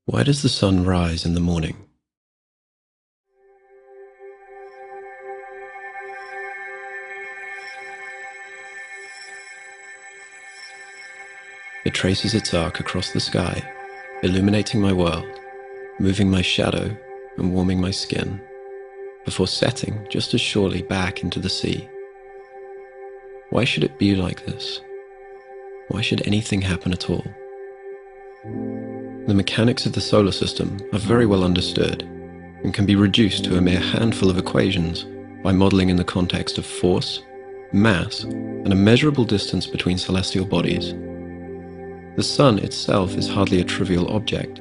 Why does the sun rise in the morning? It traces its arc across the sky, illuminating my world, moving my shadow and warming my skin, before setting just as surely back into the sea. Why should it be like this? Why should anything happen at all? The mechanics of the solar system are very well understood and can be reduced to a mere handful of equations by modeling in the context of force, mass, and a measurable distance between celestial bodies. The sun itself is hardly a trivial object,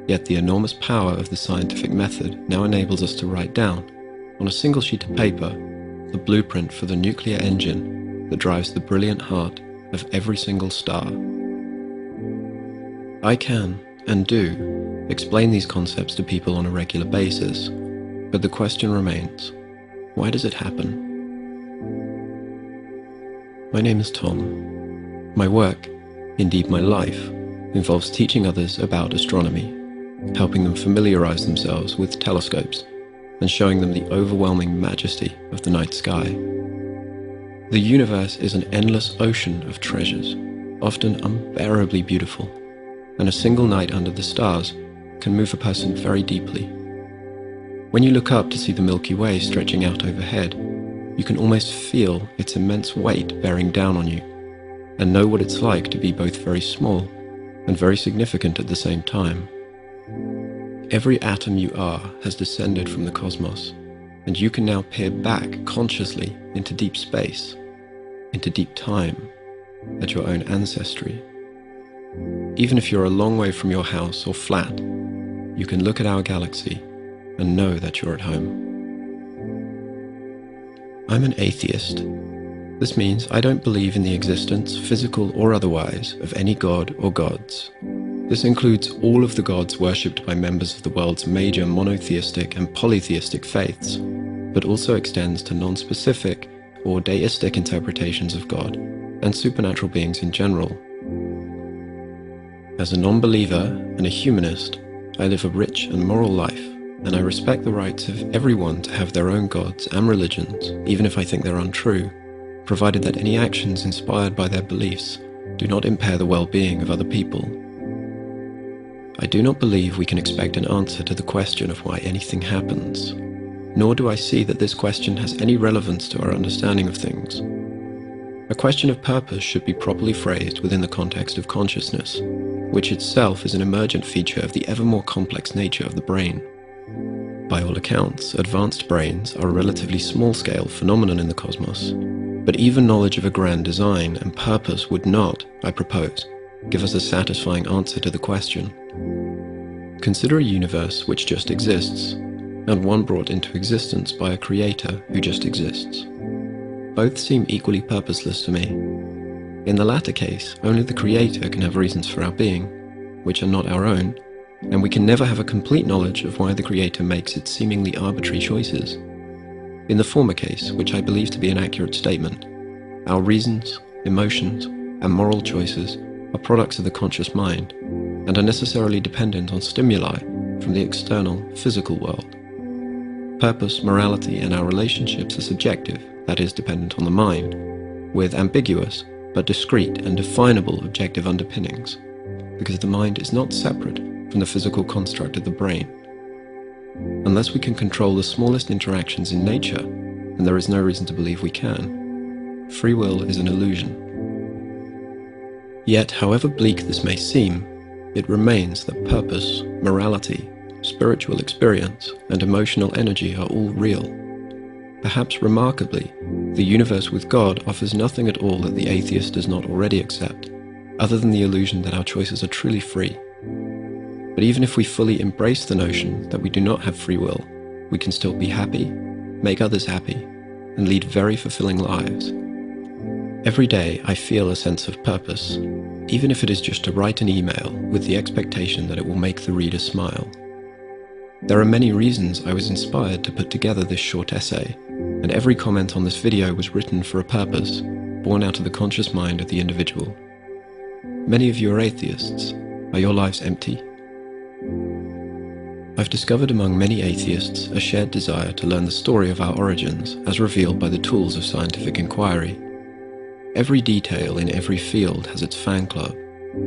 yet the enormous power of the scientific method now enables us to write down, on a single sheet of paper, the blueprint for the nuclear engine that drives the brilliant heart of every single star. I can, and do, explain these concepts to people on a regular basis, but the question remains, why does it happen? My name is Tom. My work, indeed my life, involves teaching others about astronomy, helping them familiarize themselves with telescopes, and showing them the overwhelming majesty of the night sky. The universe is an endless ocean of treasures, often unbearably beautiful, and a single night under the stars can move a person very deeply. When you look up to see the Milky Way stretching out overhead, you can almost feel its immense weight bearing down on you, and know what it's like to be both very small and very significant at the same time. Every atom you are has descended from the cosmos, and you can now peer back consciously into deep space, into deep time, at your own ancestry. Even if you're a long way from your house or flat, you can look at our galaxy and know that you're at home. I'm an atheist. This means I don't believe in the existence, physical or otherwise, of any god or gods. This includes all of the gods worshipped by members of the world's major monotheistic and polytheistic faiths, but also extends to non-specific or deistic interpretations of God and supernatural beings in general. As a non-believer and a humanist, I live a rich and moral life, and I respect the rights of everyone to have their own gods and religions, even if I think they're untrue, provided that any actions inspired by their beliefs do not impair the well-being of other people. I do not believe we can expect an answer to the question of why anything happens, nor do I see that this question has any relevance to our understanding of things. A question of purpose should be properly phrased within the context of consciousness, which itself is an emergent feature of the ever more complex nature of the brain. By all accounts, advanced brains are a relatively small-scale phenomenon in the cosmos, but even knowledge of a grand design and purpose would not, I propose, give us a satisfying answer to the question. Consider a universe which just exists, and one brought into existence by a creator who just exists. Both seem equally purposeless to me. In the latter case, only the creator can have reasons for our being, which are not our own, and we can never have a complete knowledge of why the creator makes its seemingly arbitrary choices. In the former case, which I believe to be an accurate statement, our reasons, emotions, and moral choices are products of the conscious mind, and are necessarily dependent on stimuli from the external, physical world. Purpose, morality, and our relationships are subjective, that is, dependent on the mind, with ambiguous but discrete and definable objective underpinnings, because the mind is not separate from the physical construct of the brain. Unless we can control the smallest interactions in nature, and there is no reason to believe we can, free will is an illusion. Yet, however bleak this may seem, it remains that purpose, morality, spiritual experience, and emotional energy are all real. Perhaps remarkably, the universe with God offers nothing at all that the atheist does not already accept, other than the illusion that our choices are truly free. But even if we fully embrace the notion that we do not have free will, we can still be happy, make others happy, and lead very fulfilling lives. Every day I feel a sense of purpose, even if it is just to write an email with the expectation that it will make the reader smile. There are many reasons I was inspired to put together this short essay, and every comment on this video was written for a purpose, born out of the conscious mind of the individual. Many of you are atheists. Are your lives empty? I've discovered among many atheists a shared desire to learn the story of our origins as revealed by the tools of scientific inquiry. Every detail in every field has its fan club.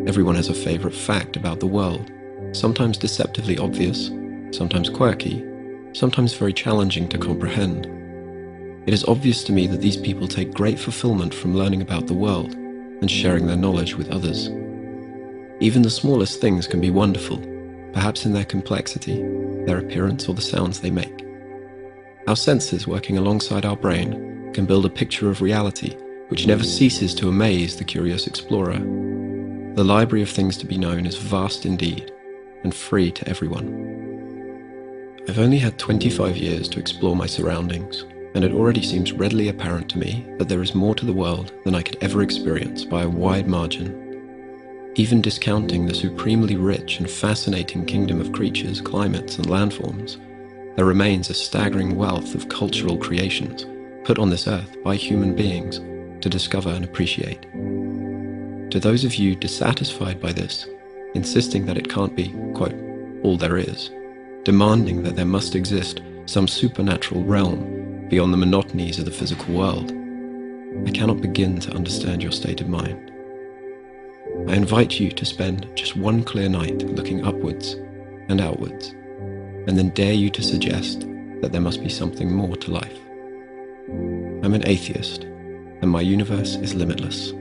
Everyone has a favorite fact about the world, sometimes deceptively obvious, sometimes quirky, sometimes very challenging to comprehend. It is obvious to me that these people take great fulfillment from learning about the world and sharing their knowledge with others. Even the smallest things can be wonderful, perhaps in their complexity, their appearance, or the sounds they make. Our senses, working alongside our brain, can build a picture of reality which never ceases to amaze the curious explorer. The library of things to be known is vast indeed, and free to everyone. I've only had 25 years to explore my surroundings, and it already seems readily apparent to me that there is more to the world than I could ever experience by a wide margin. Even discounting the supremely rich and fascinating kingdom of creatures, climates, and landforms, there remains a staggering wealth of cultural creations put on this earth by human beings to discover and appreciate. To those of you dissatisfied by this, insisting that it can't be, quote, all there is, demanding that there must exist some supernatural realm beyond the monotonies of the physical world, I cannot begin to understand your state of mind. I invite you to spend just one clear night looking upwards and outwards, and then dare you to suggest that there must be something more to life. I'm an atheist, and my universe is limitless.